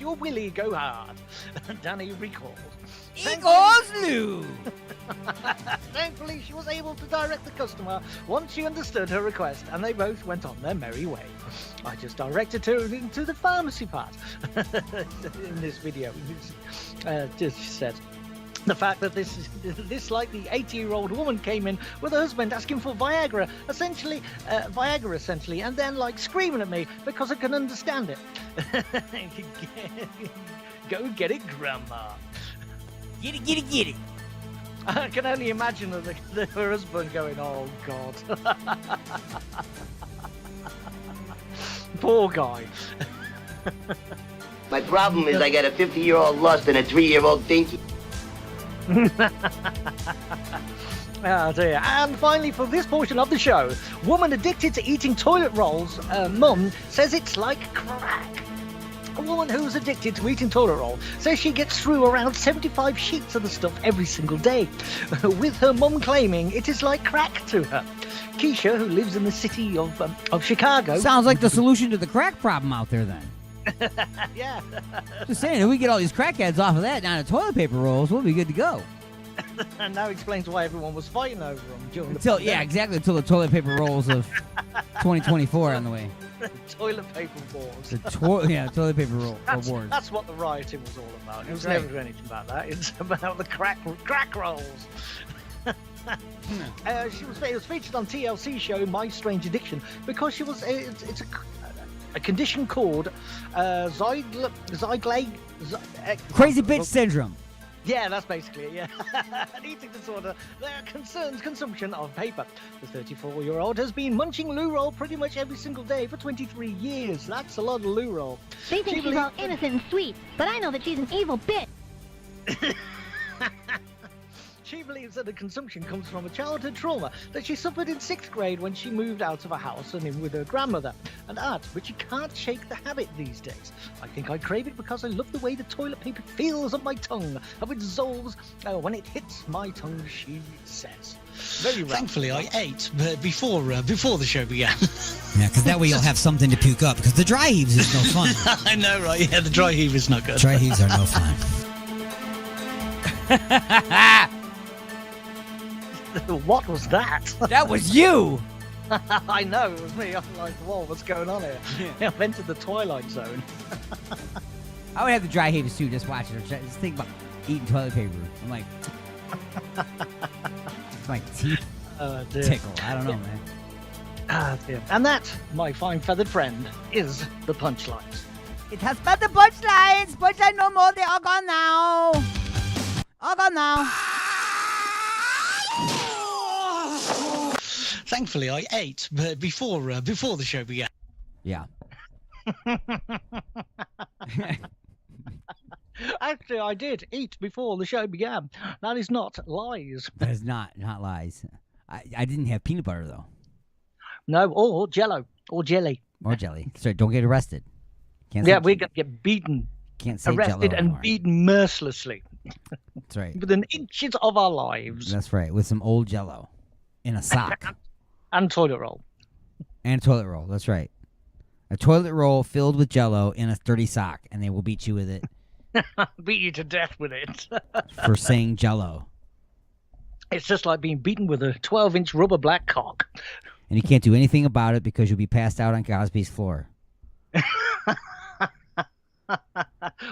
Your Willie go hard. Danny recalled. Eagles Lou! Thankfully, she was able to direct the customer once she understood her request, and they both went on their merry way. I just directed her into the pharmacy part in this video. Just said. The fact that this like the 80-year-old woman came in with her husband asking for Viagra, essentially, and then like screaming at me because I can understand it. Go get it, Grandma. Get it, get it, get it. I can only imagine her husband going, "Oh God." Poor guy. My problem is I got a 50-year-old lust and a 3-year-old dinky. Oh dear. And finally, for this portion of the show, woman addicted to eating toilet rolls, mum says it's like crack. A woman who's addicted to eating toilet roll says she gets through around 75 sheets of the stuff every single day, with her mum claiming it is like crack to her. Keisha, who lives in the city of Chicago... Sounds like the solution to the crack problem out there, then. Yeah. Just saying, if we get all these crackheads off of that down to toilet paper rolls, we'll be good to go. And now explains why everyone was fighting over them during the Until, yeah, exactly, until the toilet paper rolls of 2024 on the way. toilet paper wars. Toilet paper roll awards. That's what the rioting was all about. It was Right. never anything about that. It's about the crack rolls. It was featured on TLC show My Strange Addiction because it's a condition called Crazy bitch syndrome. Yeah, that's basically it, yeah. An eating disorder that concerns consumption of paper. The 34-year-old has been munching loo roll pretty much every single day for 23 years. That's a lot of loo roll. They think she's all innocent and sweet, but I know that she's an evil bitch. She believes that the consumption comes from a childhood trauma that she suffered in 6th grade when she moved out of a house and in with her grandmother, and adds, but she can't shake the habit these days. I think I crave it because I love the way the toilet paper feels on my tongue, how it dissolves when it hits my tongue, she says. Very rough. Thankfully, I ate before the show began. Yeah, because that way you'll have something to puke up, because the dry heaves is no fun. I know, right? Yeah, the dry heave is not good. Dry heaves are no fun. What was that? That was you! I know, it was me. I'm like, whoa, what's going on here? Yeah. I've entered the Twilight Zone. I would have the dry heaves too, just watching her. Just think about eating toilet paper. I'm like, my teeth tickle. I don't know, man. Dear. And that, my fine feathered friend, is the punchlines. It has been the punchlines. Punchline no more. They all gone now. All gone now. Thankfully, I ate before the show began. Yeah. Actually, I did eat before the show began. That is not lies. That is not lies. I didn't have peanut butter, though. No, or Jello, or jelly. Or jelly. Sorry, don't get arrested. Can't Yeah, say, we're going to get beaten, can't say arrested, Jell-O and anymore. beaten mercilessly. That's right. Within inches of our lives. That's right. With some old Jell-O in a sock. And toilet roll. And a toilet roll. That's right. A toilet roll filled with Jell-O in a dirty sock, and they will beat you with it Beat you to death with it. for saying Jell-O. It's just like being beaten with a 12-inch rubber black cock. And you can't do anything about it because you'll be passed out on Cosby's floor.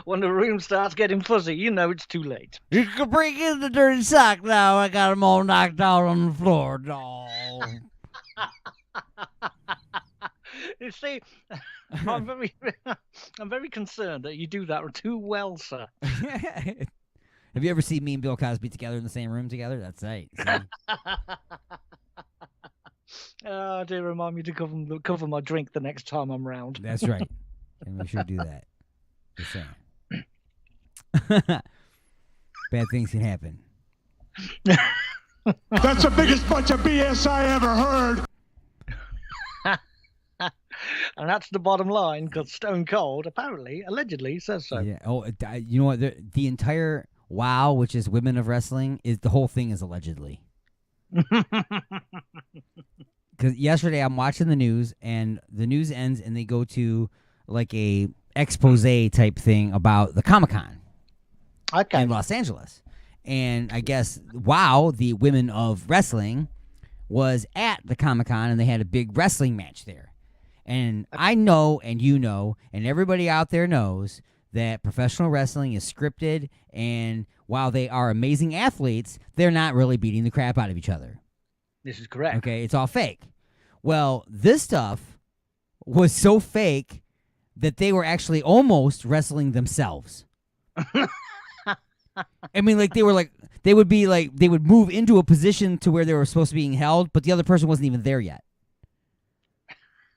When the room starts getting fuzzy, you know it's too late. You can bring in the dirty sock now. I got them all knocked out on the floor. No. You see, I'm very concerned that you do that too well, sir. Have you ever seen me and Bill Cosby together in the same room together? That's right. Oh, dear, remind me to cover my drink the next time I'm round. That's right. And make sure to do that. Just saying. Bad things can happen. That's the biggest bunch of BS I ever heard. And that's the bottom line, because Stone Cold, apparently, allegedly, says so. Yeah. Oh, you know what? The entire WOW, which is Women of Wrestling, is the whole thing is allegedly. Because yesterday I'm watching the news, and the news ends, and they go to like a expose type thing about the Comic-Con Okay. in Los Angeles. And I guess WOW, the Women of Wrestling, was at the Comic-Con, and they had a big wrestling match there. And I know, and you know, and everybody out there knows that professional wrestling is scripted, and while they are amazing athletes, they're not really beating the crap out of each other. This is correct. Okay, it's all fake. Well, this stuff was so fake that they were actually almost wrestling themselves. I mean, like, they would move into a position to where they were supposed to be being held, but the other person wasn't even there yet.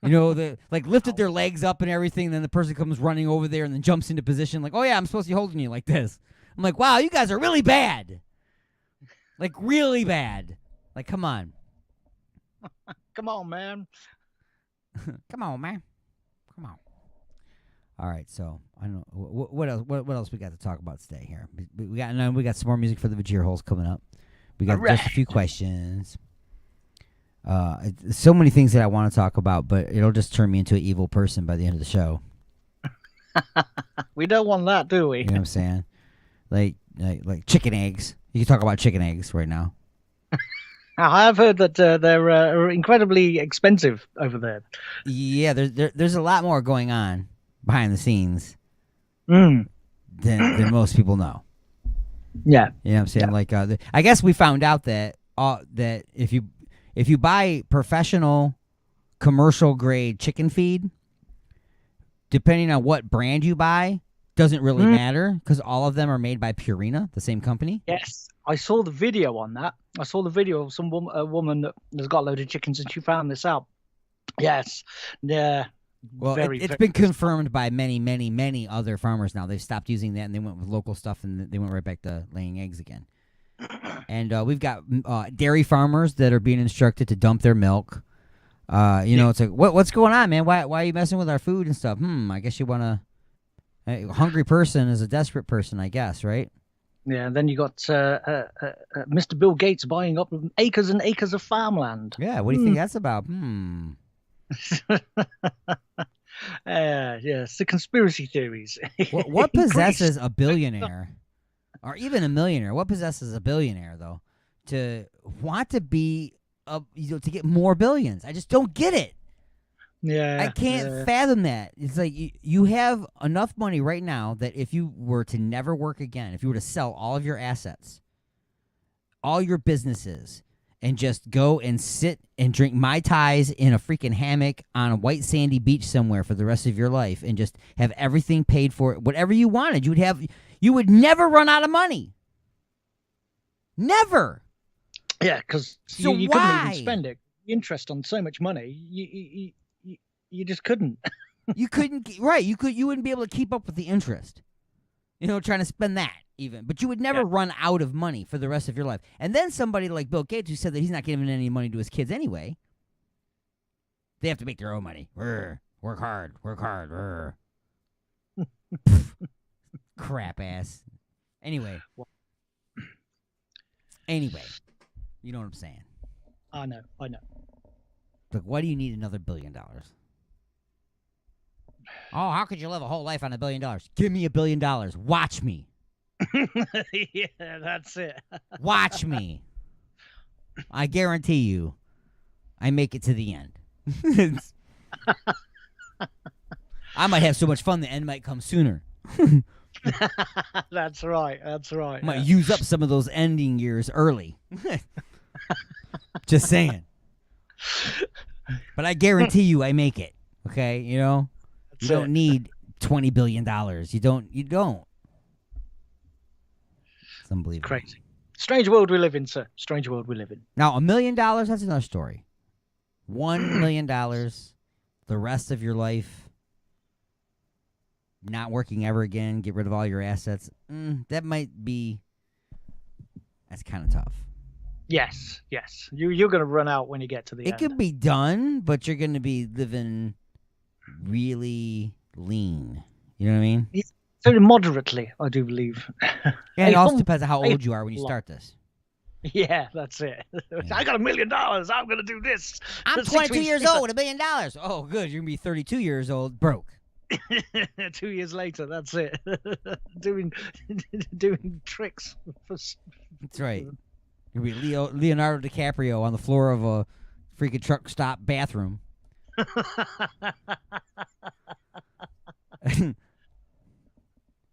You know, they lifted their legs up and everything, and then the person comes running over there and then jumps into position like, oh yeah, I'm supposed to be holding you like this. I'm like, wow, you guys are really bad. Like, really bad. Like, come on. Come on, man. Come on, man. Come on. All right, so I don't know what else. What else we got to talk about today here? We got some more music for the Vajir holes coming up. We got just a few questions. So many things that I want to talk about, but it'll just turn me into an evil person by the end of the show. We don't want that, do we? You know what I'm saying? Like chicken eggs. You can talk about chicken eggs right now. I've heard that they're incredibly expensive over there. Yeah, there's a lot more going on behind the scenes Mm. than most people know. Yeah. You know what I'm saying? Yeah. Like, I guess we found out that that if you buy professional commercial grade chicken feed, depending on what brand you buy, doesn't really matter because all of them are made by Purina, the same company. Yes, I saw the video on that. I saw the video of a woman that has got a load of chickens and she found this out. Yes. Yeah. Well, it's been confirmed by many, many, many other farmers now. They've stopped using that and they went with local stuff and they went right back to laying eggs again. And we've got dairy farmers that are being instructed to dump their milk. It's like, what's going on, man? Why are you messing with our food and stuff? I guess you want to. A hungry person is a desperate person, I guess, right? Yeah, and then you got Mr. Bill Gates buying up acres and acres of farmland. Yeah, what do you think that's about? Yes, the conspiracy theories. What possesses a billionaire, or even a millionaire? What possesses a billionaire, though, to want to be to get more billions? I just don't get it. Yeah, I can't fathom that. It's like you have enough money right now that if you were to never work again, if you were to sell all of your assets, all your businesses, and just go and sit and drink Mai Tais in a freaking hammock on a white sandy beach somewhere for the rest of your life and just have everything paid for, whatever you wanted, you would never run out of money. Never. Yeah, because So you couldn't why? even spend it. Interest on so much money, you just couldn't. You couldn't, right? You wouldn't be able to keep up with the interest. Trying to spend that even, but you would never run out of money for the rest of your life. And then somebody like Bill Gates, who said that he's not giving any money to his kids anyway, they have to make their own money. Work hard. Crap ass. Anyway, you know what I'm saying? I know. Look, why do you need another $1 billion? Oh, how could you live a whole life on $1 billion? Give me $1 billion. Watch me. Yeah, that's it. Watch me. I guarantee you, I make it to the end. I might have so much fun the end might come sooner. That's right. Might use up some of those ending years early. Just saying. But I guarantee you I make it. Okay? You don't need $20 billion. You don't. It's unbelievable. Crazy. Strange world we live in, sir. Strange world we live in. Now, $1 million, that's another story. $1 million, the rest of your life, not working ever again, get rid of all your assets. That's kind of tough. Yes. You're going to run out when you get to the end. It could be done, but you're going to be living really lean. You know what I mean? Very moderately, I do believe. And it also depends on how old you are when you start this. Yeah, that's it. Yeah. I got $1 million. I'm going to do this. I'm 6 22 weeks years later. old with $1 million. Oh, good. You're going to be 32 years old broke. 2 years later, that's it. doing tricks. That's right. You'll be Leonardo DiCaprio on the floor of a freaking truck stop bathroom.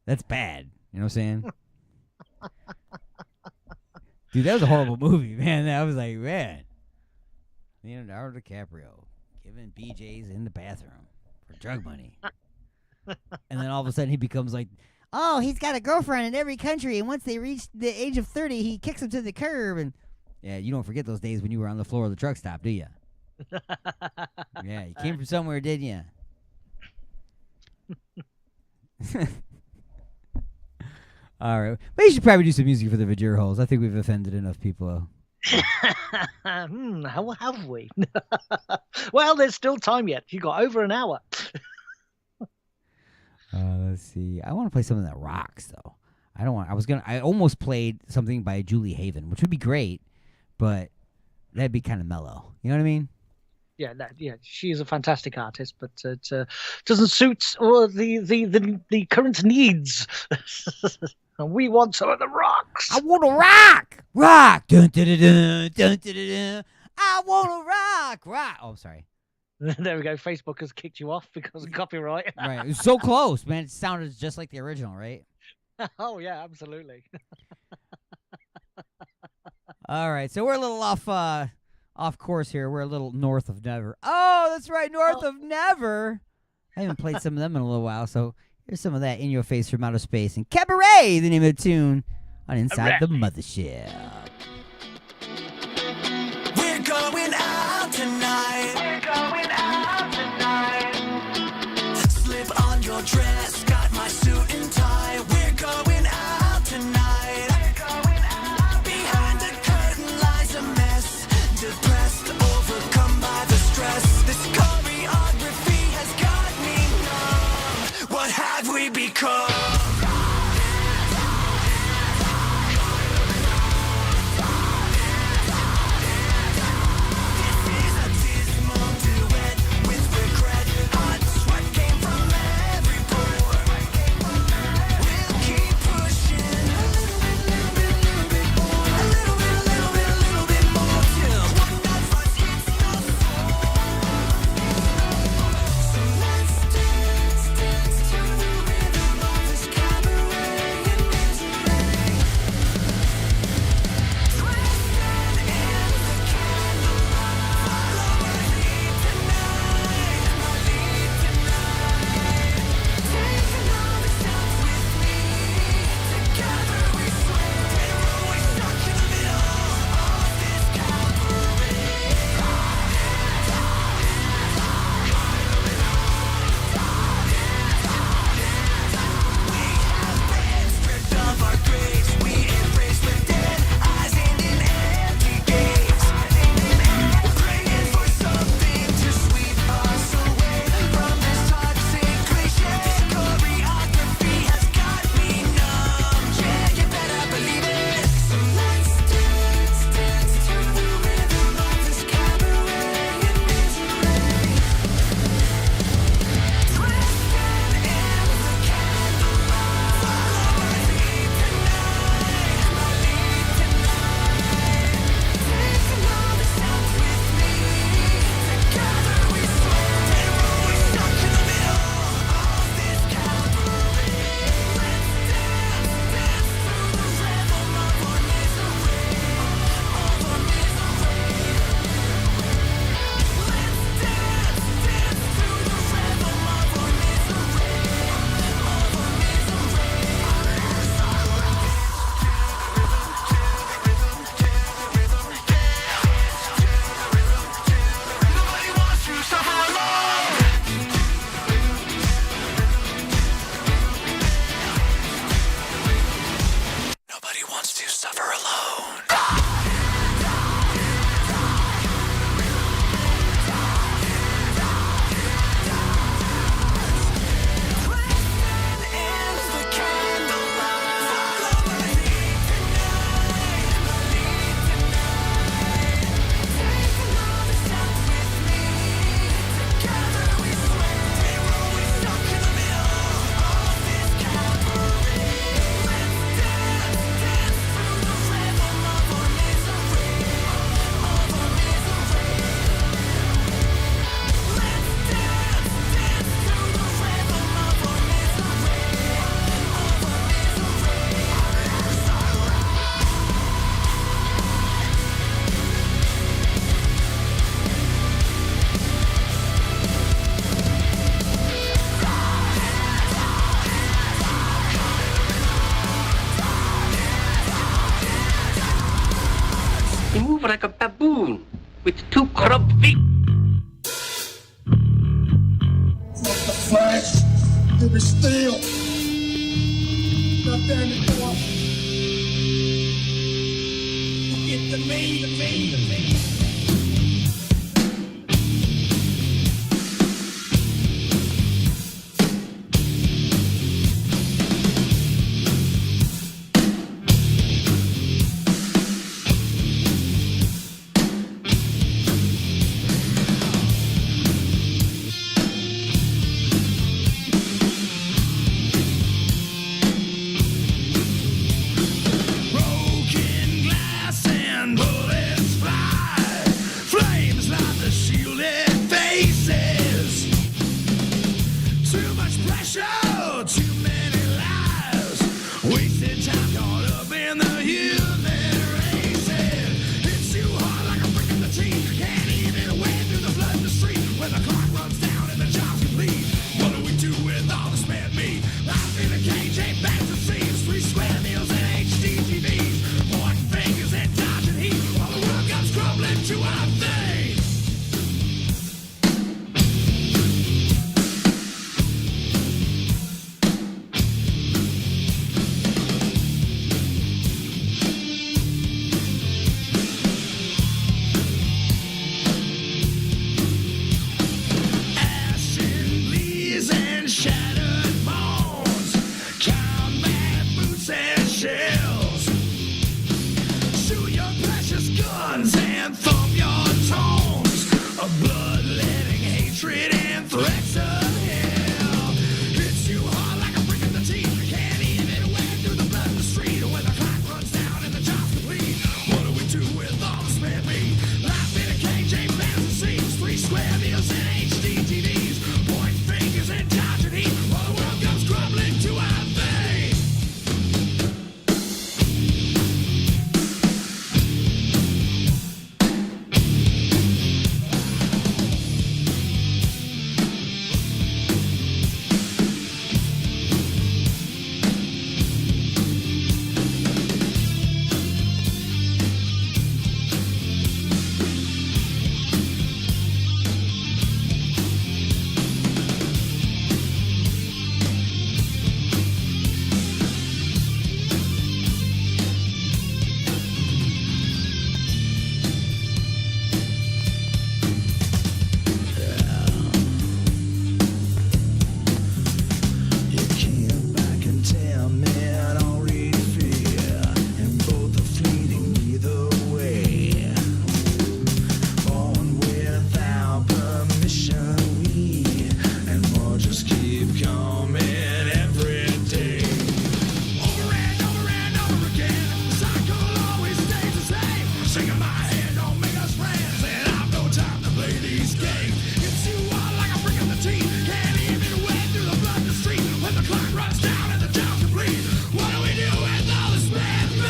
That's bad. You know what I'm saying? Dude, that was a horrible movie, man. I was like, man. Leonardo DiCaprio giving BJs in the bathroom for drug money. And then all of a sudden he becomes like, oh, he's got a girlfriend in every country, and once they reach the age of 30, he kicks them to the curb. And yeah, you don't forget those days when you were on the floor of the truck stop, do you? Yeah, you came from somewhere, didn't you? All right. But you should probably do some music for the Vajir holes. I think we've offended enough people. How have we? Well, there's still time yet. You got over an hour. Let's see. I want to play something that rocks, though. I almost played something by Julie Haven, which would be great, but that'd be kind of mellow. You know what I mean? Yeah, she is a fantastic artist, but it doesn't suit or the current needs. And we want some of the rocks. I want to rock. Dun, dun, dun, dun, dun, dun, dun. I want to rock. Oh, sorry. There we go. Facebook has kicked you off because of copyright. Right. It was so close, man. It sounded just like the original, right? Oh, yeah, absolutely. All right. So we're a little off course here. We're a little north of Never. Oh, that's right. North of Never. I haven't played some of them in a little while. So here's some of that In Your Face from Outer Space. And Cabaret, the name of the tune on Inside the Mothership. We're going out tonight. Slip on your dress, got my suit and tie. We're going out tonight. Behind the curtain lies a mess. Depressed, overcome by the stress. This choreography has got me numb. What have we become? This cat move like a baboon with two corrupt feet. From the flesh to the steel. Nothing anymore. Get the me. Broken glass and bullets fly. Flames light the shielded faces. Too much pressure, too many lives. Wasted time caught up in the human races. Hits you hard like a brick in the teeth. Can't even wade through the blood in the street. When the clock runs down and the job's complete. What do we do with all this mad meat? Life in a cage ain't bad to see. It's 3 square meals and HD TVs. Pointing fingers and dodging heat. While the world comes crumbling to our face. Ashen leaves and shattered bones. Combat boots and shells. Shoot your precious guns and thump your tones. A bloodletting hatred and threats of hell. Hits you hard like a brick in the teeth. Can't even wade through the blood in the street. When the clock runs down and the job's complete. What do we do with all this mad meat? Life in a cage ain't fantasy. It's 3 square meals and HD TVs. Point fingers and dodging heat. While the world comes crumbling to our face. You can't back and tell, man, already fear. And both are fleeting either way. Born without permission, we and more just keep coming every day. Over and over again, the cycle always stays the same. Shaking my hand don't make us friends, and I've no time to play these games. It's you all like a brick in the teeth. Can't even wade through the blood in the street. When the clock runs down and the job's complete. What do we do with all this bad meat?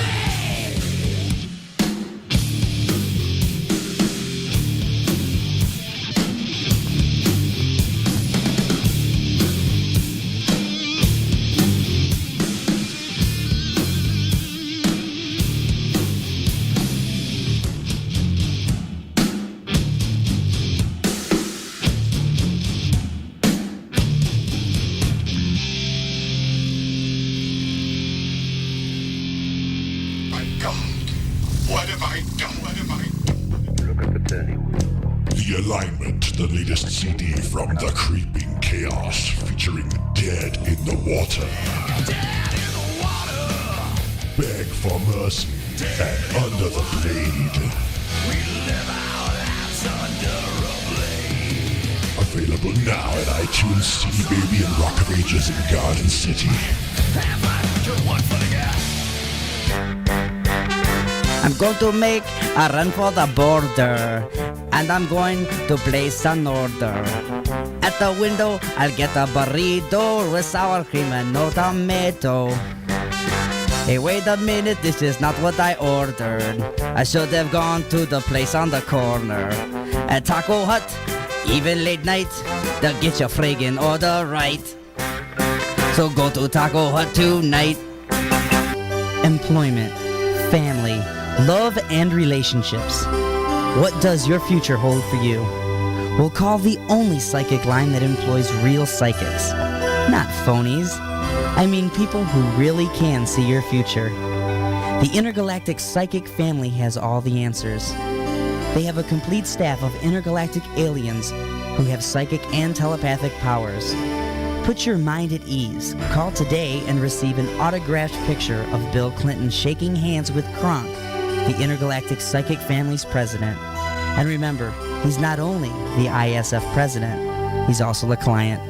My God, what have I done? What have I done? Look at the turning. The Alignment, the latest CD from The Creeping Chaos, featuring Dead in the Water. Dead in the water. Beg for mercy and Under the Blade. We live our lives under a blade. Available now at iTunes, CD Baby, and Rock of Ages in Garden City. Have I got one for the guy? I'm going to make a run for the border, and I'm going to place an order. At the window, I'll get a burrito with sour cream and no tomato. Hey, wait a minute, this is not what I ordered. I should have gone to the place on the corner. At Taco Hut, even late night, they'll get your friggin' order right. So go to Taco Hut tonight. Employment, family, Love and relationships. What does your future hold for you? We'll call the only psychic line that employs real psychics, not phonies. I mean people who really can see your future. The Intergalactic Psychic family has all the answers. They have a complete staff of intergalactic aliens who have psychic and telepathic powers. Put your mind at ease. Call today and receive an autographed picture of Bill Clinton shaking hands with Kronk, the Intergalactic Psychic family's president. And remember, he's not only the ISF president, he's also a client.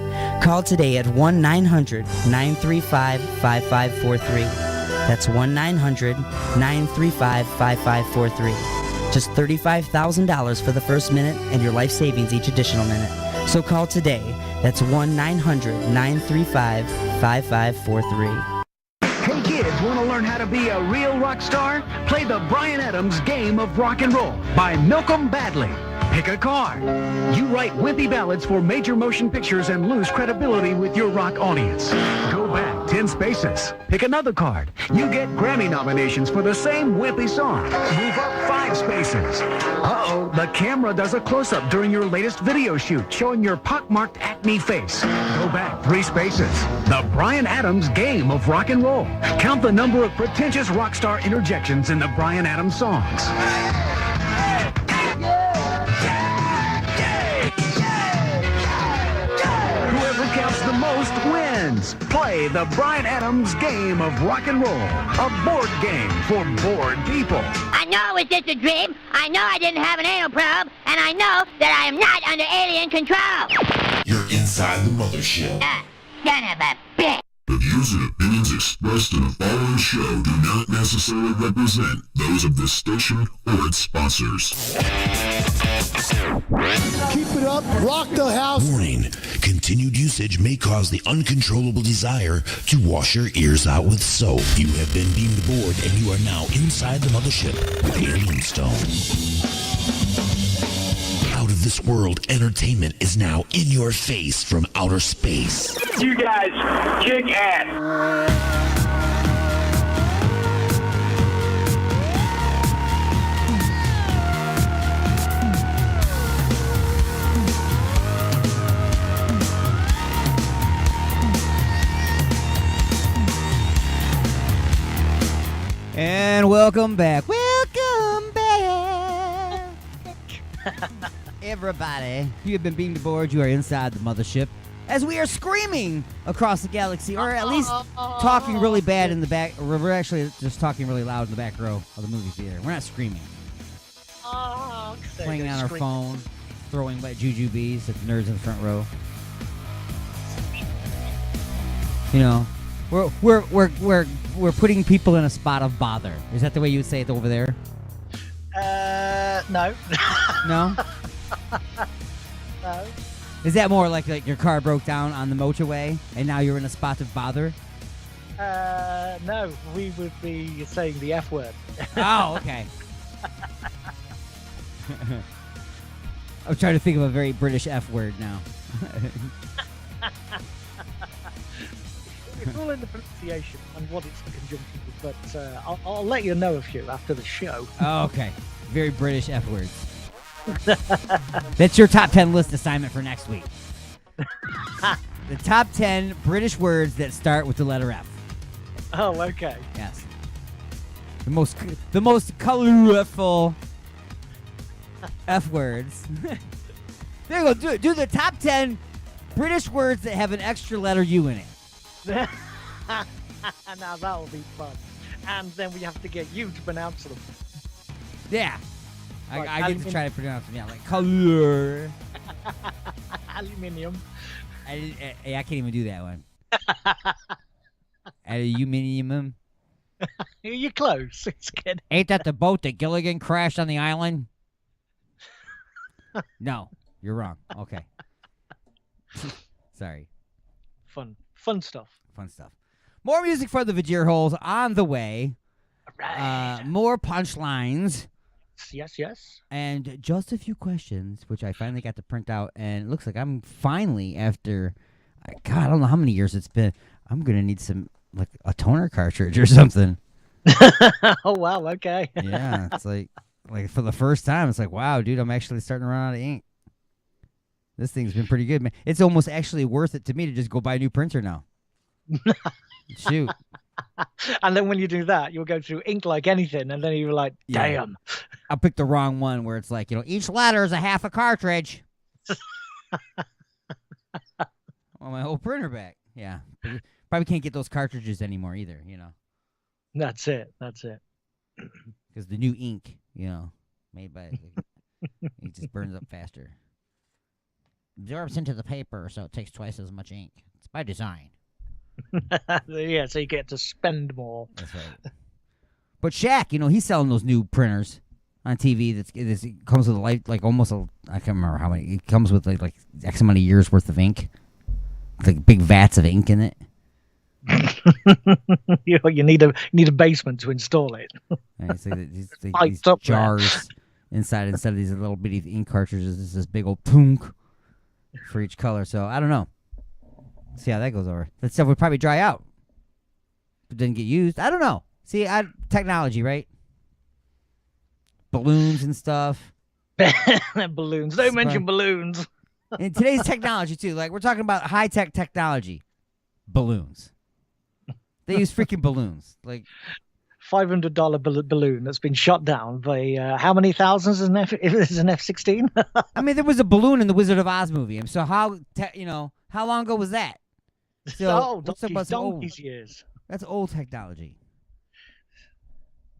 Call today at 1-900-935-5543. That's 1-900-935-5543. Just $35,000 for the first minute and your life savings each additional minute. So call today. That's 1-900-935-5543. Hey kids, want to learn how to be a real rock star? Play the Bryan Adams Game of Rock and Roll by Malcolm Badley. Pick a card. You write wimpy ballads for major motion pictures and lose credibility with your rock audience. Go back 10 spaces. Pick another card. You get Grammy nominations for the same wimpy song. Move up 5 spaces. Uh-oh, the camera does a close-up during your latest video shoot showing your pockmarked acne face. Go back 3 spaces. The Bryan Adams Game of Rock and Roll. Count the number of pretentious rock star interjections in the Bryan Adams songs. Whoever counts the most wins. Play the Bryan Adams Game of Rock and Roll, a board game for bored people. I know it was just a dream. I know I didn't have an anal probe. And I know that I am not under alien control. You're inside the mothership. Son of a bitch. The views and opinions expressed in the following show do not necessarily represent those of this station or its sponsors. Keep it up, rock the house. Warning, continued usage may cause the uncontrollable desire to wash your ears out with soap. You have been beamed aboard and you are now inside the mothership with Alien Stone. Out of this world entertainment is now in your face from outer space. You guys kick ass. And welcome back. Welcome back. Everybody, you have been beamed aboard. You are inside the mothership. As we are screaming across the galaxy, or at least talking really bad in the back. We're actually just talking really loud in the back row of the movie theater. We're not screaming. Playing on our phone, throwing wet jujubes at the nerds in the front row. You know, we're putting people in a spot of bother. Is that the way you would say it over there? No. No? No. Is that more like your car broke down on the motorway and now you're in a spot of bother? No, we would be saying the F word. Oh, okay. I'm trying to think of a very British F word now. It's all in the pronunciation and what it's in conjunction with, but I'll let you know a few after the show. Oh, okay. Very British F words. That's your top 10 list assignment for next week. The top 10 British words that start with the letter F. Oh, okay. Yes. The most colorful F words. There you go. Do the top 10 British words that have an extra letter U in it. Now that'll be fun. And then we have to get you to pronounce them. Yeah. Like I get to try to pronounce them. Yeah, like color. Aluminium. I can't even do that one. Aluminium. You're close. It's good. Ain't that the boat that Gilligan crashed on the island? No, you're wrong. Okay. Sorry. Fun stuff. Fun stuff. More music for the Vajir holes on the way. Right. More punchlines. Yes. And just a few questions, which I finally got to print out. And it looks like I'm finally, after, God, I don't know how many years it's been, I'm going to need some, like, a toner cartridge or something. Oh wow, okay. Yeah, it's like for the first time, it's like, wow, dude, I'm actually starting to run out of ink. This thing's been pretty good, man. It's almost actually worth it to me to just go buy a new printer now. Shoot. And then when you do that, you'll go through ink like anything, and then you're like, Yeah. damn. I'll pick the wrong one where it's like, each letter is a half a cartridge. Want my whole printer back. Yeah. But probably can't get those cartridges anymore either, That's it. That's it. because the new ink, made by it just burns up faster. Absorbs into the paper, so it takes twice as much ink. It's by design. Yeah, so you get to spend more. That's right. But Shaq, he's selling those new printers on TV. It comes with I can't remember how many. It comes with like X amount of years worth of ink. Like big vats of ink in it. You need a basement to install it. And it's like these Piped up there. jars inside instead of these little bitty ink cartridges. It's this big old punk for each color. So I don't know. See how that goes over. That stuff would probably dry out. If it didn't get used. I don't know. See, technology, right? Balloons and stuff. Balloons. Don't mention balloons. In today's technology, too. Like, we're talking about high-tech technology. Balloons. They use freaking balloons. Like, $500 balloon that's been shot down by how many thousands is an F-16? I mean, there was a balloon in the Wizard of Oz movie. And so how long ago was that? So, let's talk about some donkeys years. That's old technology.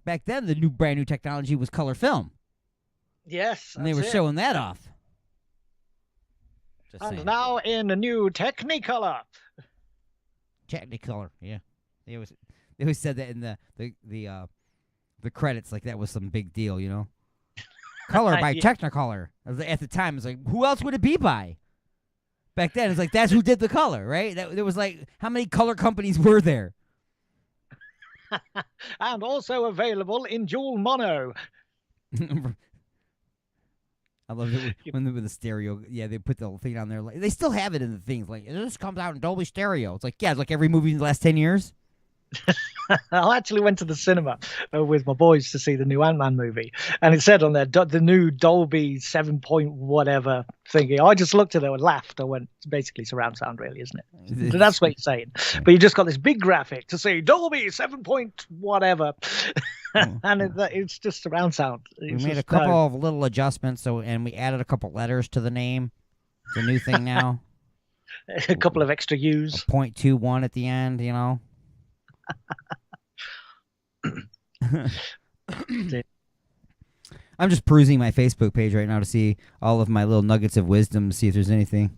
Back then, the brand new technology was color film. Yes. And they were that's it. showing that off. Just And saying. now in a new Technicolor. Technicolor, yeah. They always said that in the credits, like that was some big deal, Color by Yeah. Technicolor. At the time, it's like, who else would it be by? Back then, it's like, that's who did the color, right? There was like, how many color companies were there? And also available in dual mono. I love it when with the stereo. Yeah, they put the whole thing on there. Like, they still have it in the things. Like, this comes out in Dolby Stereo. It's like, yeah, it's like every movie in the last 10 years. I actually went to the cinema with my boys to see the new Ant-Man movie, and it said on there the new Dolby 7 point whatever thingy. I just looked at it and laughed. I went, it's basically surround sound, really, isn't it? So that's what you're saying. But you just got this big graphic to say Dolby 7 point whatever, and it's just surround sound. We made a couple of little adjustments, and we added a couple letters to the name. It's a new thing now. A couple of extra U's. 0.21 at the end, I'm just perusing my Facebook page right now to see all of my little nuggets of wisdom, to see if there's anything.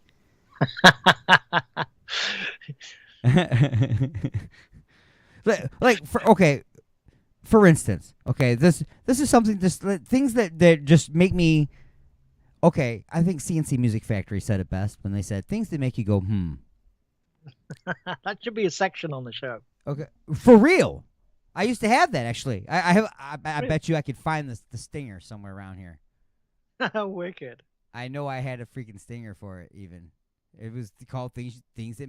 For instance, this is something, things that just make me, I think CNC Music Factory said it best when they said things that make you go, That should be a section on the show. Okay, for real. I used to have that, actually. I bet you I could find the stinger somewhere around here. Wicked. I know I had a freaking stinger for it, even. It was called things that